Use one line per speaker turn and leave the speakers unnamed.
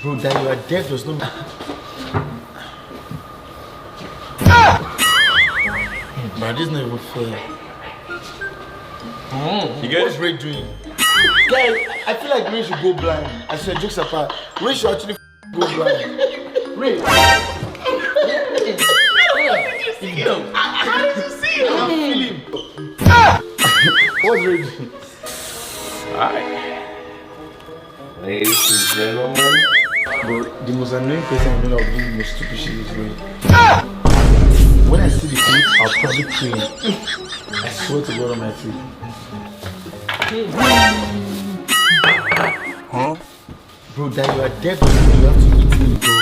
Bro, that you are deaf does not. But this is not even fair.
You get
What's Ray doing? Guys, I feel like Ray should go blind. I said jokes apart. Ray should actually go blind. Ray. How did you see him? I'm feeling. What's Ray doing?
Alright. Ladies and gentlemen.
Bro, the most annoying person I know that will do the most stupid shit is Ray. When I see the clip, I'll probably kill him. I swear to God on my feet. Huh? Bro, that you are deaf, you have to eat me, bro.